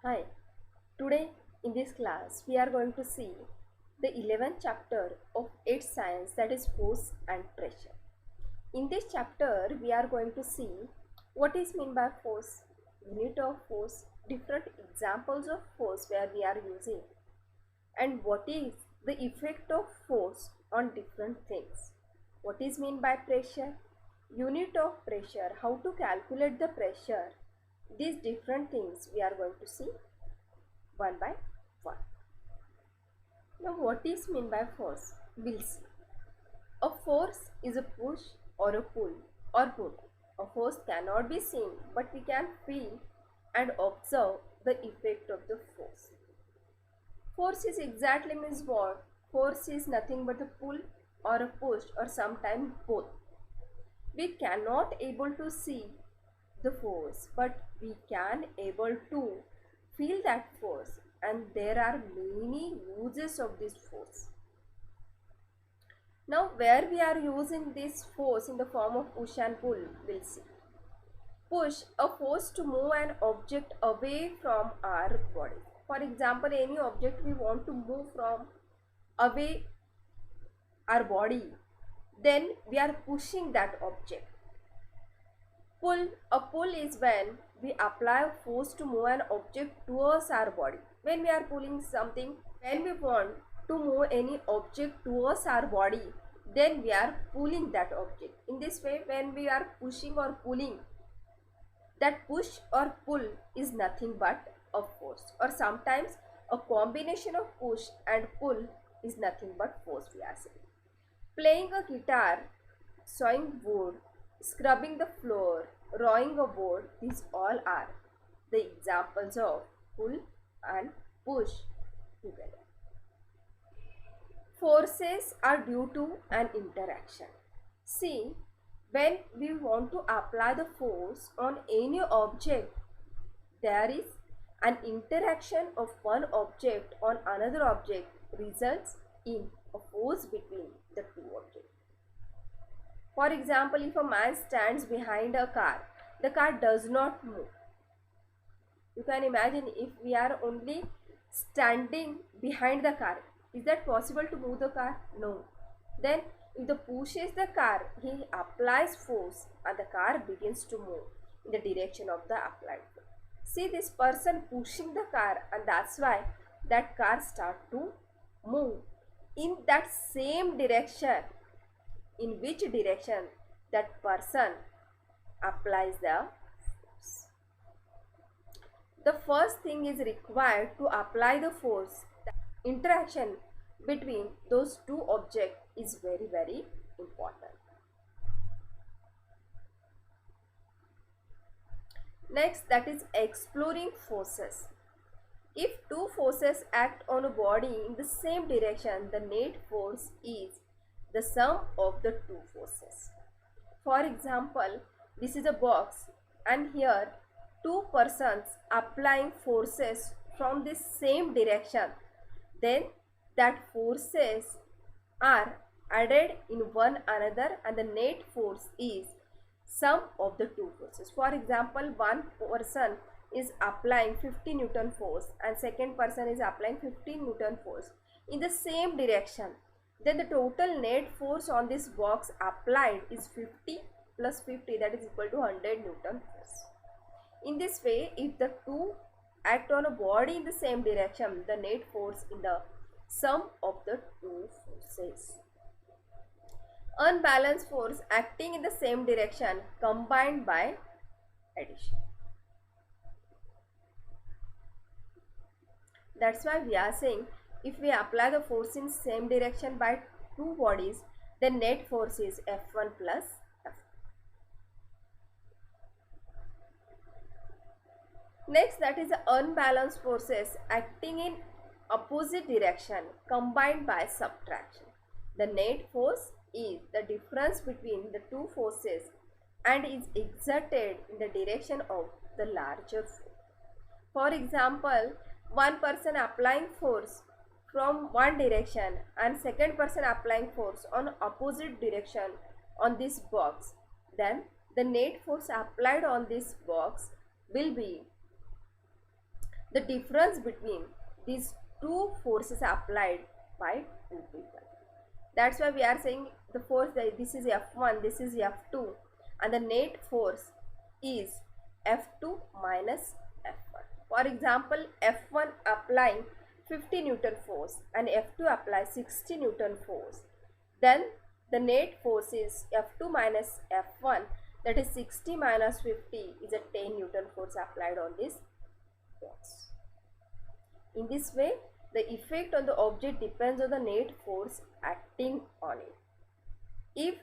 Hi, today in this class we are going to see the 11th chapter of 8th Science, that is force and pressure. In this chapter we are going to see what is meant by force, unit of force, different examples of force where we are using, and what is the effect of force on different things. What is meant by pressure, unit of pressure, how to calculate the pressure. These different things we are going to see one by one. Now what is meant by force? We'll see. A force is a push or a pull or both. A force cannot be seen, but we can feel and observe the effect of the force. Force is exactly means what? Force is nothing but a pull or a push or sometimes both. We cannot able to see the force, but we can able to feel that force, and there are many uses of this force. Now where we are using this force in the form of push and pull, we'll see. Push, a force to move an object away from our body. For example, any object we want to move from away our body, then we are pushing that object. Pull, a pull is when we apply force to move an object towards our body. When we are pulling something, when we want to move any object towards our body, then we are pulling that object. In this way, when we are pushing or pulling, that push or pull is nothing but a force, or sometimes a combination of push and pull is nothing but force, we are saying. Playing a guitar, sawing wood, scrubbing the floor, rowing a boat, these all are the examples of pull and push together. Forces are due to an interaction. See, when we want to apply the force on any object, there is an interaction of one object on another object results in a force between the two objects. For example, if a man stands behind a car, the car does not move. You can imagine if we are only standing behind the car, is that possible to move the car? No. Then if the pushes the car, he applies force and the car begins to move in the direction of the applied force. See, this person pushing the car, and that's why that car starts to move in that same direction in which direction that person applies the force. The first thing is required to apply the force. The interaction between those two objects is very, very important. Next, that is exploring forces. If two forces act on a body in the same direction, the net force is the sum of the two forces. For example, this is a box, and here two persons applying forces from the same direction, then that forces are added in one another, and the net force is sum of the two forces. For example, one person is applying 50 Newton force and second person is applying 15 Newton force in the same direction, then the total net force on this box applied is 50 plus 50, that is equal to 100 Newton force. In this way, if the two act on a body in the same direction, the net force in the sum of the two forces. Unbalanced force acting in the same direction combined by addition. That's why we are saying if we apply the force in same direction by two bodies, the net force is F1 plus F2. Next, that is the unbalanced forces acting in opposite direction combined by subtraction. The net force is the difference between the two forces and is exerted in the direction of the larger force. For example, one person applying force from one direction and second person applying force on opposite direction on this box, then the net force applied on this box will be the difference between these two forces applied by two people. That's why we are saying the force that this is F1, this is F2, and the net force is F2 minus F1. For example, F1 applying 50 Newton force and F2 applies 60 Newton force. Then the net force is F2 minus F1, that is 60 minus 50 is a 10 Newton force applied on this force. In this way, the effect on the object depends on the net force acting on it. If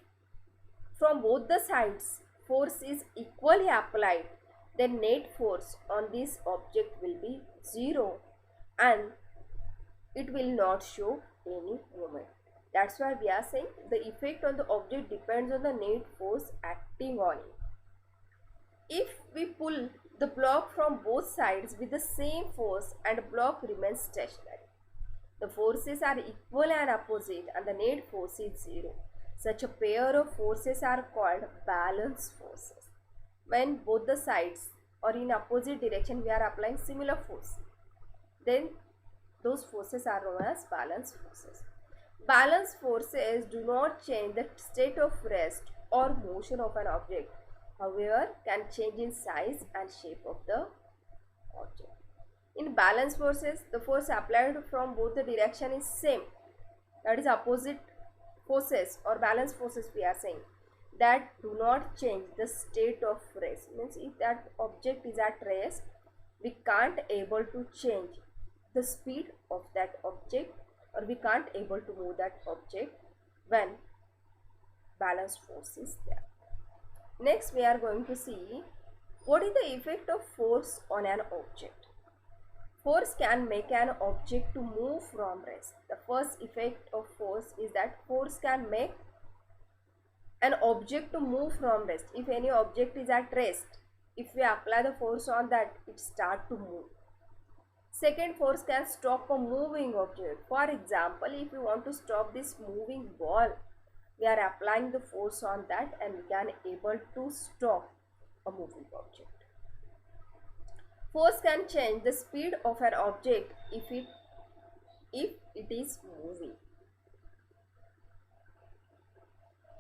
from both the sides force is equally applied, then net force on this object will be 0 and it will not show any movement. That's why we are saying the effect on the object depends on the net force acting on it. If we pull the block from both sides with the same force and block remains stationary, the forces are equal and opposite and the net force is 0. Such a pair of forces are called balanced forces. When both the sides or in opposite direction we are applying similar force, then those forces are known as balanced forces. Balanced forces do not change the state of rest or motion of an object, however can change in size and shape of the object. In balanced forces, the force applied from both the direction is same, that is opposite forces or balanced forces we are saying, that do not change the state of rest. Means if that object is at rest, we can't able to change the speed of that object or we can't able to move that object when balanced force is there. Next we are going to see what is the effect of force on an object. Force can make an object to move from rest. The first effect of force is that force can make an object to move from rest. If any object is at rest, if we apply the force on that, it start to move. Second, force can stop a moving object. For example, if we want to stop this moving ball, we are applying the force on that and we can able to stop a moving object. Force can change the speed of an object if it is moving.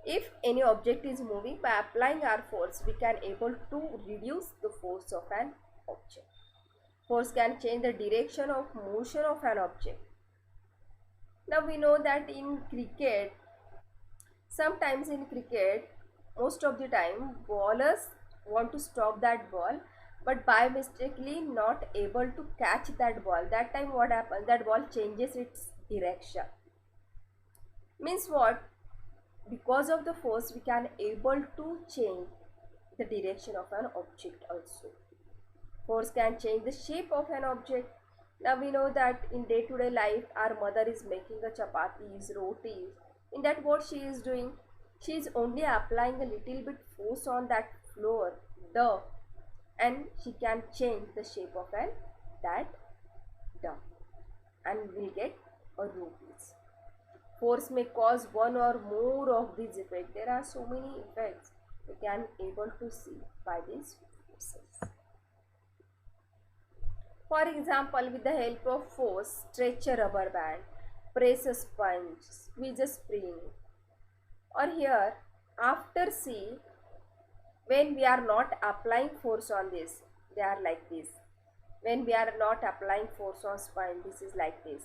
If any object is moving, by applying our force, we can able to reduce the force of an object. Force can change the direction of motion of an object. Now we know that in cricket, sometimes in cricket, most of the time, bowlers want to stop that ball, but by mistakenly not able to catch that ball. That time what happens? That ball changes its direction. Means what? Because of the force, we can able to change the direction of an object also. Force can change the shape of an object. Now we know that in day-to-day life, our mother is making a chapatis, rotis. In that what she is doing? She is only applying a little bit force on that flour, dough, and she can change the shape of that dough and will get a rotis. Force may cause one or more of these effects. There are so many effects we can able to see by these forces. For example, with the help of force, stretch a rubber band, press a sponge, squeeze a spring. Or here, after C, when we are not applying force on this, they are like this. When we are not applying force on spine, this is like this.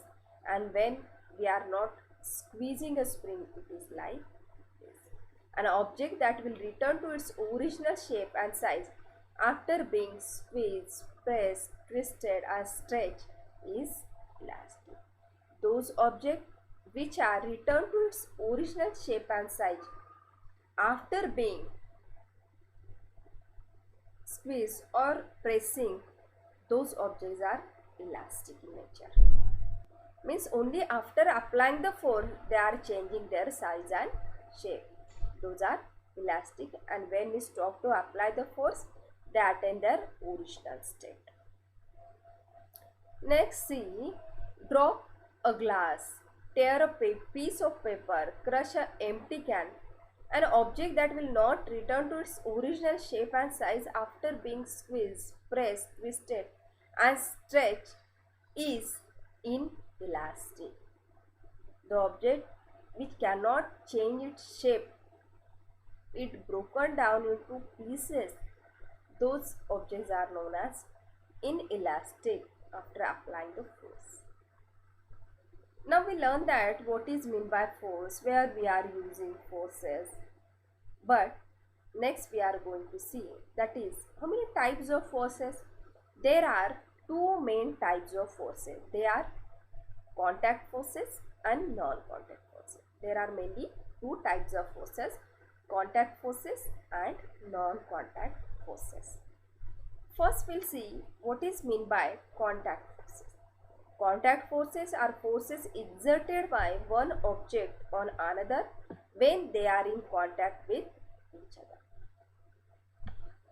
And when we are not squeezing a spring, it is like this. An object that will return to its original shape and size after being squeezed, pressed, twisted or stretched is elastic. Those objects which are returned to its original shape and size after being squeezed or pressing, those objects are elastic in nature. Means only after applying the force they are changing their size and shape. Those are elastic, and when we stop to apply the force, they attain their original state. Next, see, drop a glass, tear a piece of paper, crush an empty can. An object that will not return to its original shape and size after being squeezed, pressed, twisted and stretch is inelastic. The object which cannot change its shape, it broken down into pieces, those objects are known as inelastic after applying the force. Now we learn that what is meant by force, where we are using forces. But next we are going to see that is how many types of forces. There are two main types of forces. They are contact forces and non-contact forces. There are mainly two types of forces, contact forces and non-contact forces. First we'll see what is meant by contact forces. Contact forces are forces exerted by one object on another when they are in contact with each other.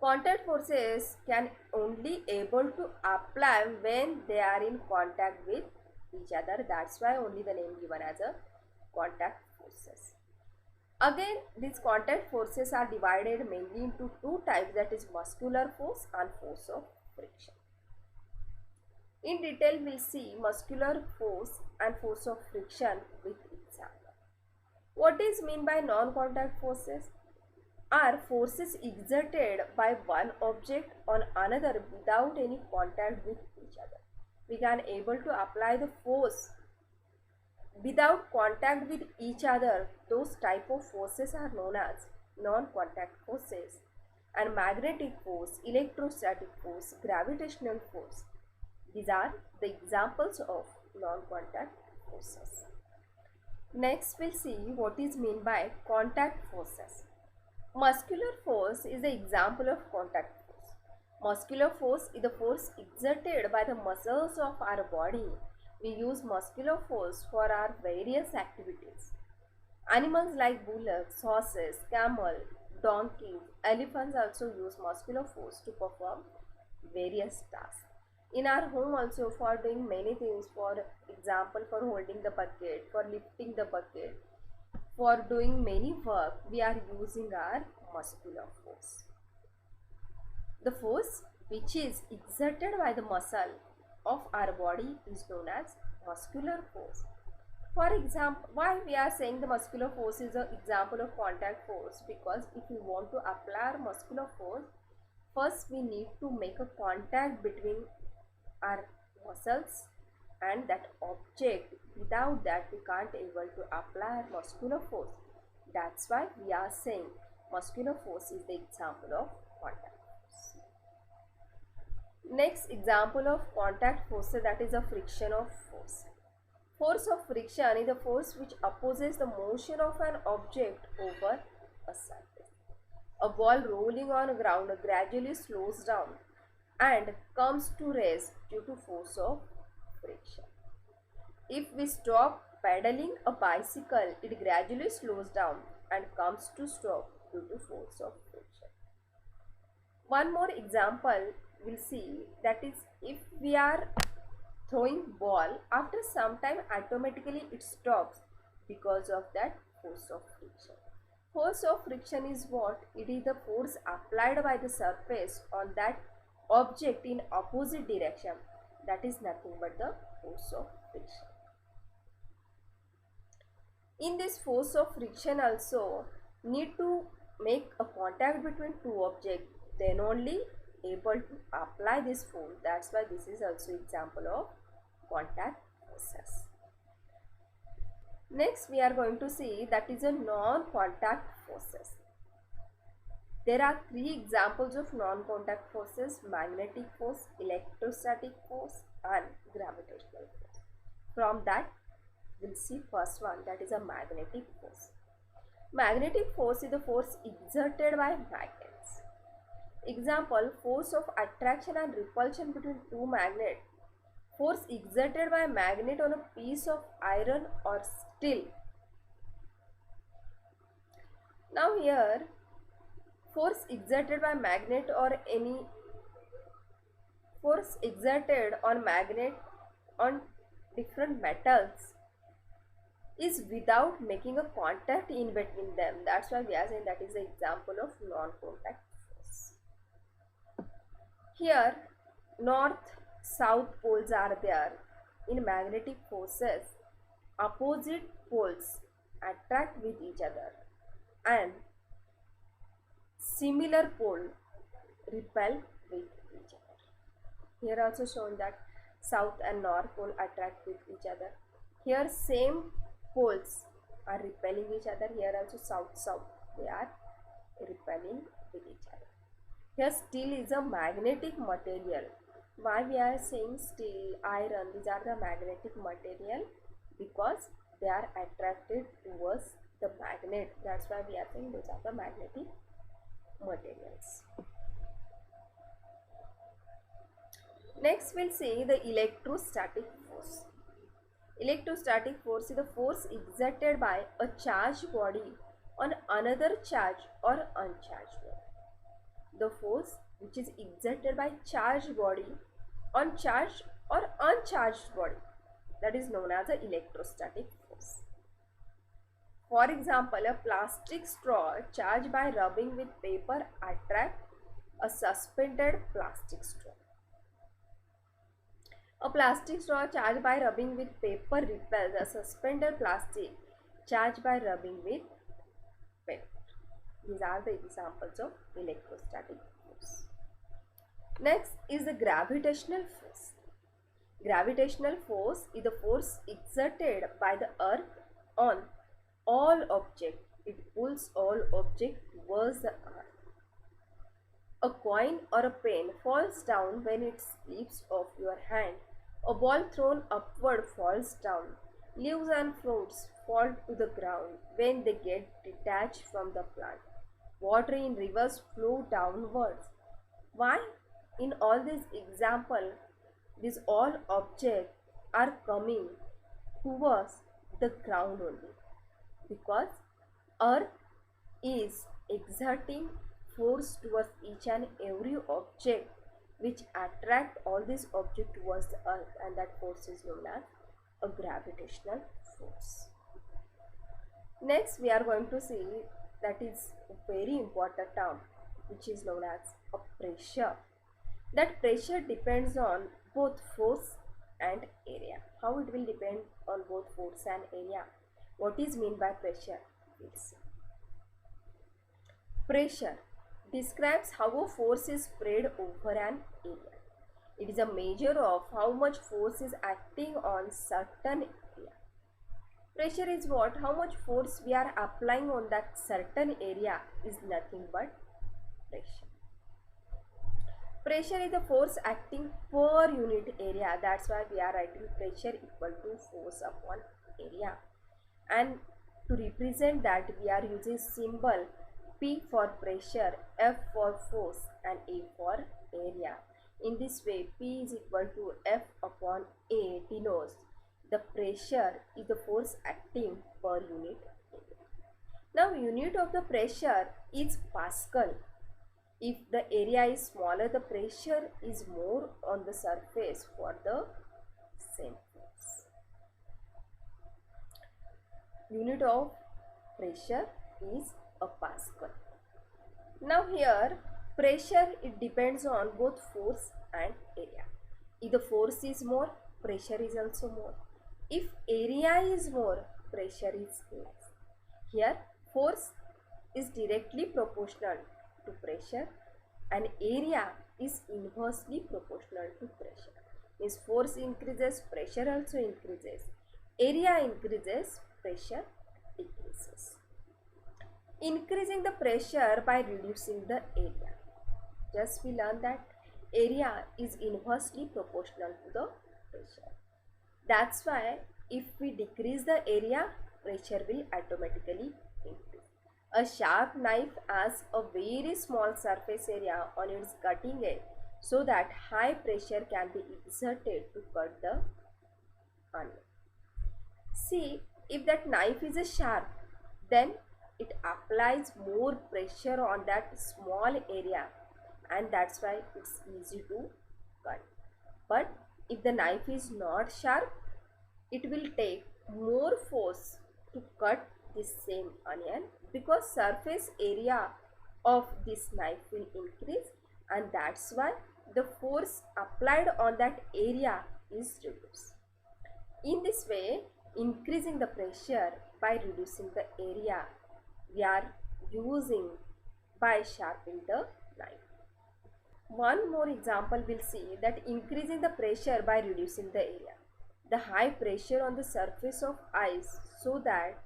Contact forces can only able to apply when they are in contact with each other. That's why only the name given as a contact forces. Again, these contact forces are divided mainly into two types, that is muscular force and force of friction. In detail, we'll see muscular force and force of friction with example. What is meant by non-contact forces? Are forces exerted by one object on another without any contact with each other. We can able to apply the force without contact with each other. Those type of forces are known as non-contact forces. And magnetic force, electrostatic force, gravitational force, these are the examples of non-contact forces. Next we'll see what is meant by contact forces. Muscular force is the example of contact force. Muscular force is the force exerted by the muscles of our body. We use muscular force for our various activities. Animals like bullocks, horses, camel, donkeys, elephants also use muscular force to perform various tasks. In our home also, for doing many things, for example for holding the bucket, for lifting the bucket, for doing many work, we are using our muscular force. The force which is exerted by the muscle of our body is known as muscular force. For example, why we are saying the muscular force is an example of contact force? Because if we want to apply our muscular force, first we need to make a contact between our muscles and that object. Without that we can't able to apply muscular force. That's why we are saying muscular force is the example of contact force. Next example of contact force, that is a friction of force. Force of friction is a force which opposes the motion of an object over a surface. A ball rolling on ground gradually slows down and comes to rest due to force of friction. If we stop pedaling a bicycle, it gradually slows down and comes to stop due to force of friction. One more example we'll see, that is if we are throwing ball, after some time automatically it stops because of that force of friction. Force of friction is what? It is the force applied by the surface on that object in opposite direction. That is nothing but the force of friction. In this force of friction also need to make a contact between two objects, then only able to apply this force. That's why this is also example of contact forces. Next we are going to see that is a non-contact forces. There are three examples of non-contact forces: magnetic force, electrostatic force and gravitational force. From that we'll see first one, that is a magnetic force. Magnetic force is the force exerted by magnets. Example, force of attraction and repulsion between two magnets. Force exerted by magnet on a piece of iron or steel. Now here, force exerted by magnet or any force exerted on magnet on different metals is without making a contact in between them. That's why we are saying that is the example of non-contact force. Here, north south poles are there. In magnetic forces, opposite poles attract with each other and similar pole repel with each other. Here also shown that south and north pole attract with each other. Here same poles are repelling each other. Here also south they are repelling with each other. Here steel is a magnetic material. Why we are saying steel, iron, these are the magnetic material? Because they are attracted towards the magnet. That's why we are saying those are the magnetic materials. Next we'll see the electrostatic force. Electrostatic force is the force exerted by a charged body on another charged or uncharged body. The force which is exerted by charged body on charged or uncharged body, that is known as the electrostatic force. For example, a plastic straw charged by rubbing with paper attracts a suspended plastic straw. A plastic straw charged by rubbing with paper repels a suspended plastic charged by rubbing with paper. These are the examples of electrostatic force. Next is the gravitational force. Gravitational force is the force exerted by the earth on all objects. It pulls all objects towards the earth. A coin or a pen falls down when it slips off your hand. A ball thrown upward falls down. Leaves and fruits fall to the ground when they get detached from the plant. Water in rivers flow downwards. Why? In all these examples, these all objects are coming towards the ground only, because earth is exerting force towards each and every object which attract all these objects towards the earth, and that force is known as a gravitational force. Next we are going to see that is a very important term which is known as a pressure. That pressure depends on both force and area. How it will depend on both force and area? What is meant by pressure? We'll see. Pressure describes how a force is spread over an area. It is a measure of how much force is acting on certain area. Pressure is what? How much force we are applying on that certain area is nothing but pressure. Pressure is the force acting per unit area. That's why we are writing pressure equal to force upon area. And to represent that, we are using symbol P for pressure, F for force, and A for area. In this way, P is equal to F upon A denotes the pressure is the force acting per unit area. Now, unit of the pressure is Pascal. If the area is smaller, the pressure is more on the surface for the same force. Unit of pressure is a Pascal. Now here, pressure, it depends on both force and area. If the force is more, pressure is also more. If area is more, pressure is less. Here, force is directly proportional to pressure and area is inversely proportional to pressure. Means force increases, pressure also increases. Area increases, pressure decreases. Increasing the pressure by reducing the area. Just we learned that area is inversely proportional to the pressure. That's why if we decrease the area, pressure will automatically increase. A sharp knife has a very small surface area on its cutting edge so that high pressure can be exerted to cut the onion. See, if that knife is a sharp, then it applies more pressure on that small area, and that's why it's easy to cut. But if the knife is not sharp, it will take more force to cut this same onion, because surface area of this knife will increase, and that's why the force applied on that area is reduced. In this way, increasing the pressure by reducing the area, we are using by sharpening the knife. One more example we'll see that increasing the pressure by reducing the area. The high pressure on the surface of ice so that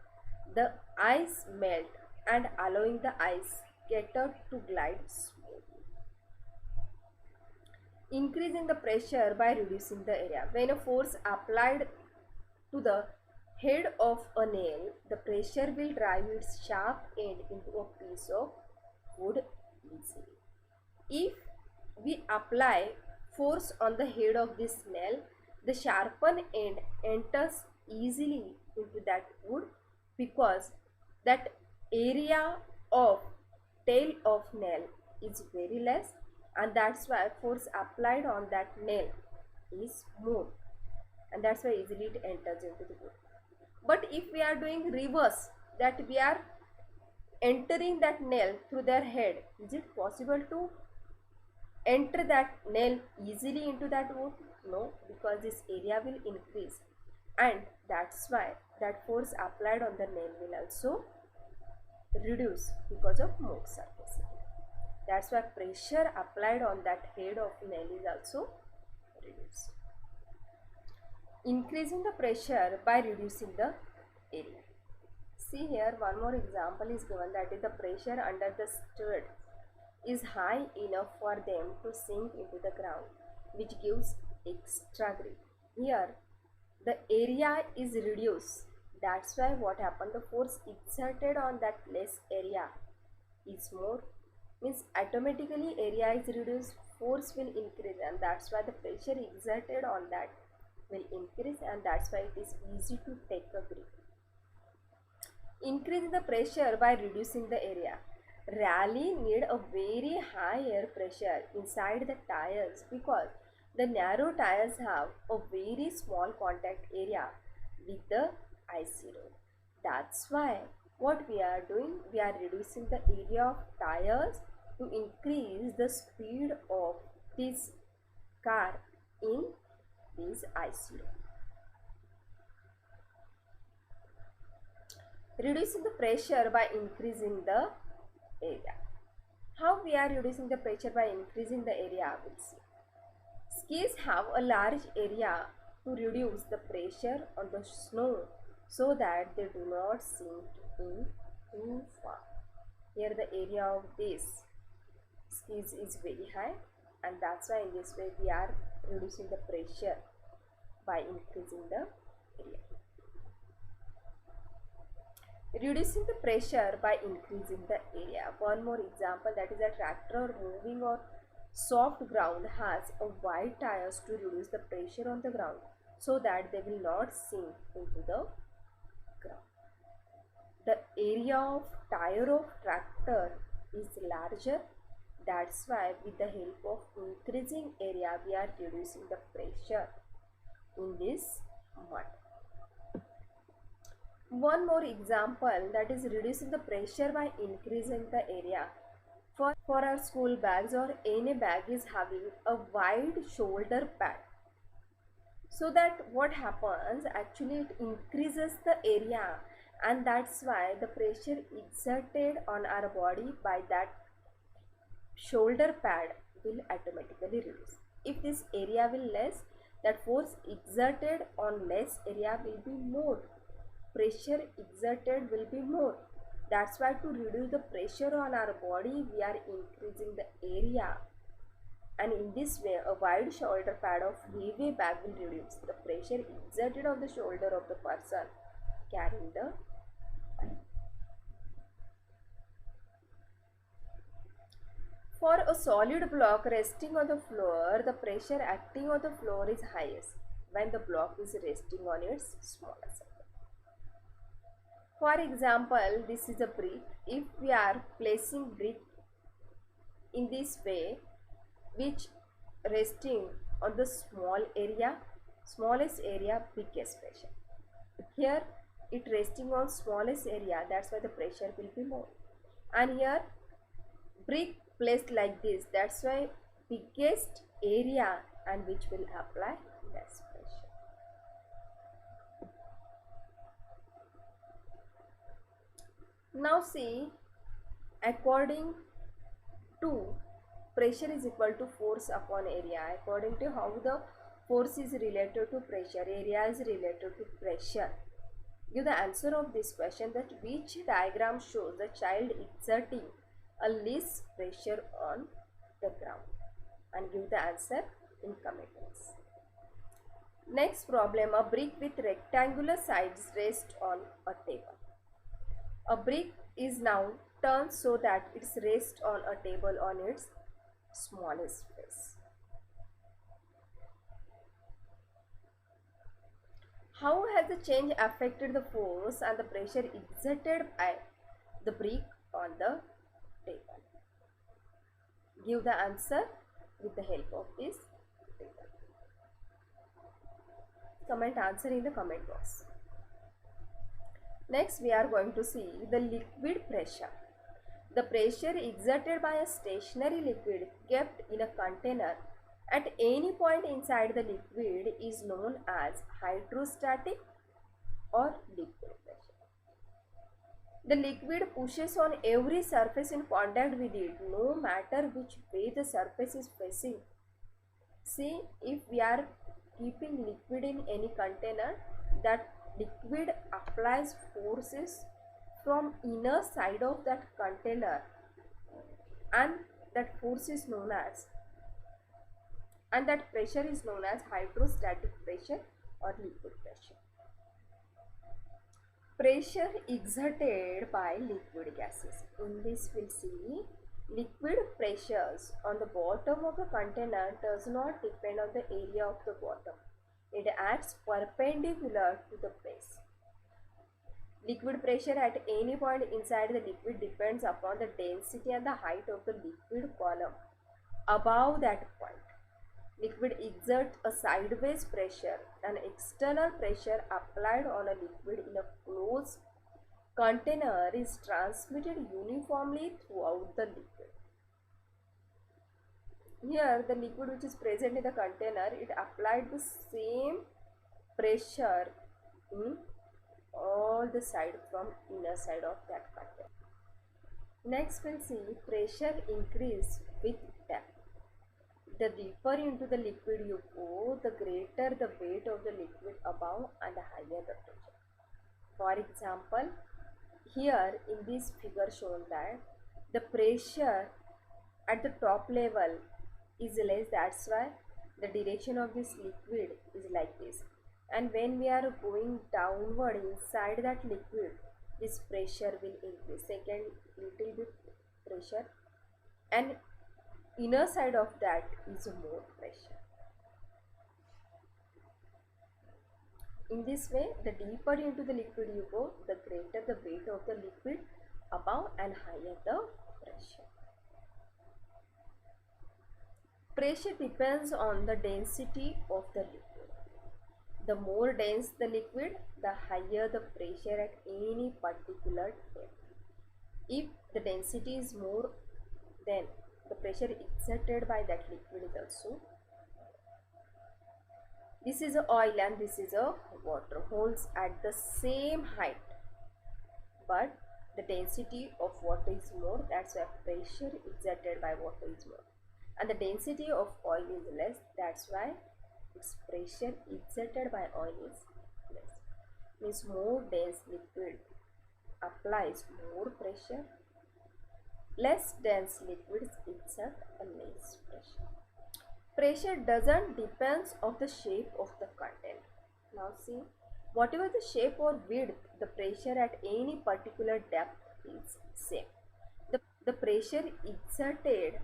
the ice melt and allowing the ice scatter to glide smoothly. Increasing the pressure by reducing the area. When a force applied to the head of a nail, the pressure will drive its sharp end into a piece of wood easily. If we apply force on the head of this nail, the sharpened end enters easily into that wood because that area of tail of nail is very less, and that's why force applied on that nail is more, and that's why easily it enters into the wood. But if we are doing reverse, that we are entering that nail through their head, is it possible to enter that nail easily into that wood? No, because this area will increase, and that's why that force applied on the nail will also reduce because of more surface area. That's why pressure applied on that head of nail is also reduced. Increasing the pressure by reducing the area. See here, one more example is given, that is the pressure under the stud is high enough for them to sink into the ground, which gives extra grip. Here the area is reduced. That's why what happened, the force exerted on that less area is more, means automatically area is reduced, force will increase, and that's why the pressure exerted on that will increase, and that's why it is easy to take a grip. Increasing the pressure by reducing the area. Rally need a very high air pressure inside the tires because the narrow tires have a very small contact area with the icy road. That's why what we are doing, we are reducing the area of tires to increase the speed of this car in this icy road. Reducing the pressure by increasing the area. How we are reducing the pressure by increasing the area, we'll see. Skis have a large area to reduce the pressure on the snow so that they do not sink in too far. Here the area of this skis is very high, and that's why in this way we are reducing the pressure by increasing the area. Reducing the pressure by increasing the area. One more example, that is a tractor moving on soft ground has a wide tires to reduce the pressure on the ground so that they will not sink into the ground. The area of tire of tractor is larger. That's why with the help of increasing area we are reducing the pressure in this mud. One more example, that is reducing the pressure by increasing the area. For our school bags or any bag is having a wide shoulder pad. So that what happens, actually it increases the area, and that's why the pressure exerted on our body by that shoulder pad will automatically reduce. If this area will less, that force exerted on less area will be more. Pressure exerted will be more. That's why to reduce the pressure on our body, we are increasing the area. And in this way, a wide shoulder pad of heavy bag will reduce the pressure exerted on the shoulder of the person carrying the bag. For a solid block resting on the floor, the pressure acting on the floor is highest when the block is resting on its smaller side. For example, this is a brick. If we are placing brick in this way, which resting on the small area, smallest area, biggest pressure. Here it resting on smallest area, that's why the pressure will be more. And here brick placed like this, that's why biggest area and which will apply less pressure. Now see, according to pressure is equal to force upon area, according to how the force is related to pressure, area is related to pressure. Give the answer of this question, that which diagram shows the child exerting a less pressure on the ground, and give the answer in comment box. Next problem, a brick with rectangular sides rests on a table. A brick is now turned so that it rests on a table on its smallest face. How has the change affected the force and the pressure exerted by the brick on the table? Give the answer with the help of this table. Comment answer in the comment box. Next, we are going to see the liquid pressure. The pressure exerted by a stationary liquid kept in a container at any point inside the liquid is known as hydrostatic or liquid pressure. The liquid pushes on every surface in contact with it, no matter which way the surface is facing. See, if we are keeping liquid in any container, that liquid applies forces from inner side of that container, and that force is known as, and that pressure is known as hydrostatic pressure or liquid pressure. Pressure exerted by liquid gases. In this we'll see, liquid pressures on the bottom of the container does not depend on the area of the bottom. It acts perpendicular to the base. Liquid pressure at any point inside the liquid depends upon the density and the height of the liquid column above that point. Liquid exerts a sideways pressure. An external pressure applied on a liquid in a closed container is transmitted uniformly throughout the liquid. Here, the liquid which is present in the container, it applied the same pressure in all the side from inner side of that container. Next, we'll see pressure increase with depth. The deeper into the liquid you go, the greater the weight of the liquid above and higher the pressure. For example, here in this figure shown that the pressure at the top level is less, that's why the direction of this liquid is like this. And when we are going downward inside that liquid, this pressure will increase. Second, little bit pressure, and inner side of that is more pressure. In this way, the deeper into the liquid you go, the greater the weight of the liquid above and higher the pressure. Pressure depends on the density of the liquid. The more dense the liquid, the higher the pressure at any particular depth. If the density is more, then the pressure exerted by that liquid is also. This is a oil and this is a water, holds at the same height, but the density of water is more, that's why pressure exerted by water is more, and the density of oil is less, that's why its pressure exerted by oil is less. Means more dense liquid applies more pressure, less dense liquids exert a less pressure. Pressure doesn't depend on the shape of the container. Now see, whatever the shape or width, the pressure at any particular depth is same. The pressure exerted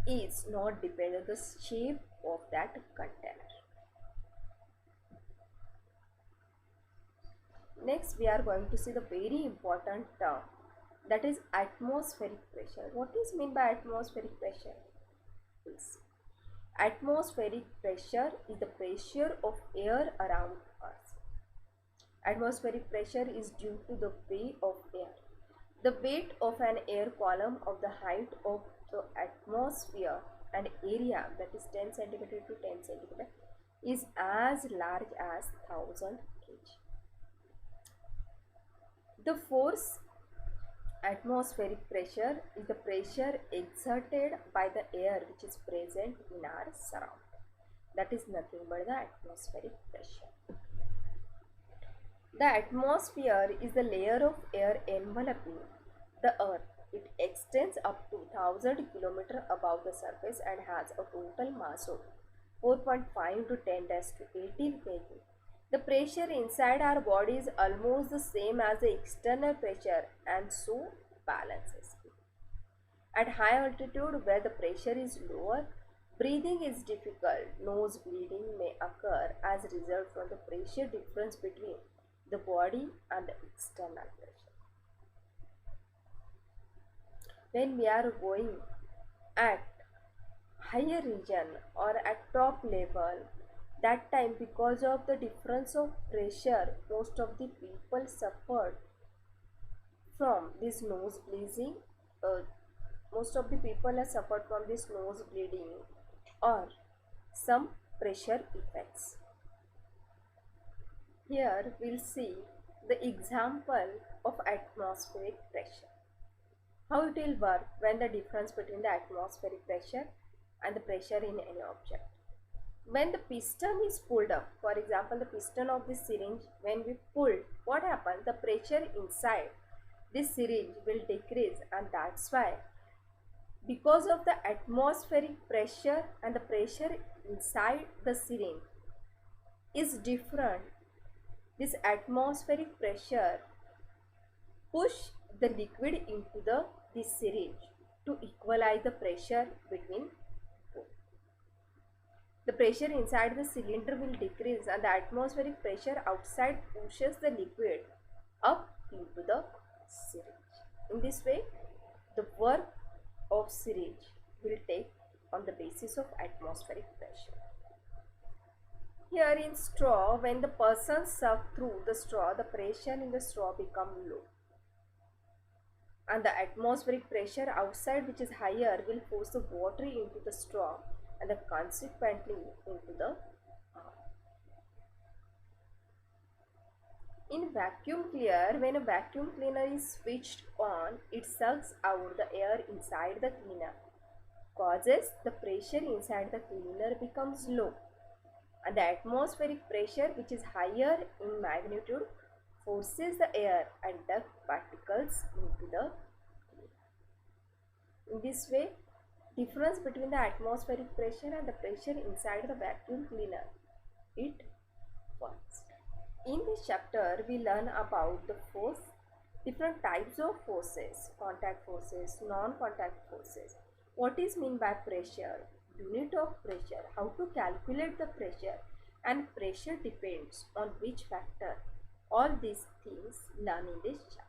is not dependent on the shape of that container. Next, we are going to see the very important term, that is atmospheric pressure. What is meant by atmospheric pressure? Please. Atmospheric pressure is the pressure of air around us. Atmospheric pressure is due to the weight of air. The weight of an air column of the height of the atmosphere and area, that is 10 centimeter to 10 centimeter, is as large as 1000 kg. The force atmospheric pressure is the pressure exerted by the air which is present in our surrounding. That is nothing but the atmospheric pressure. The atmosphere is the layer of air enveloping the earth. It extends up to 1000 km above the surface and has a total mass of 4.5 to 10 to 18 kg. The pressure inside our body is almost the same as the external pressure and so balances it. At high altitude where the pressure is lower, breathing is difficult. Nose bleeding may occur as a result from the pressure difference between the body and the external pressure. When we are going at higher region or at top level, that time because of the difference of pressure, most of the people suffered from this nose bleeding. Most of the people have suffered from this nose bleeding or some pressure effects. Here we'll see the example of atmospheric pressure. How it will work when the difference between the atmospheric pressure and the pressure in any object. When the piston is pulled up, for example the piston of this syringe, when we pull, what happens? The pressure inside this syringe will decrease, and that's why because of the atmospheric pressure and the pressure inside the syringe is different, this atmospheric pressure push the liquid into this syringe to equalize the pressure between both. The pressure inside the cylinder will decrease and the atmospheric pressure outside pushes the liquid up into the syringe. In this way, the work of syringe will take on the basis of atmospheric pressure. Here in straw, when the person sucks through the straw, the pressure in the straw becomes low. And the atmospheric pressure outside, which is higher, will force the water into the straw and consequently into the arm. In vacuum cleaner, when a vacuum cleaner is switched on, it sucks out the air inside the cleaner, causes the pressure inside the cleaner becomes low, and the atmospheric pressure, which is higher in magnitude, forces the air and dust particles into the cleaner. In this way, difference between the atmospheric pressure and the pressure inside the vacuum cleaner, it works. In this chapter, we learn about the force, different types of forces, contact forces, non-contact forces, what is meant by pressure, unit of pressure, how to calculate the pressure, and pressure depends on which factor. All these things learn in this chapter.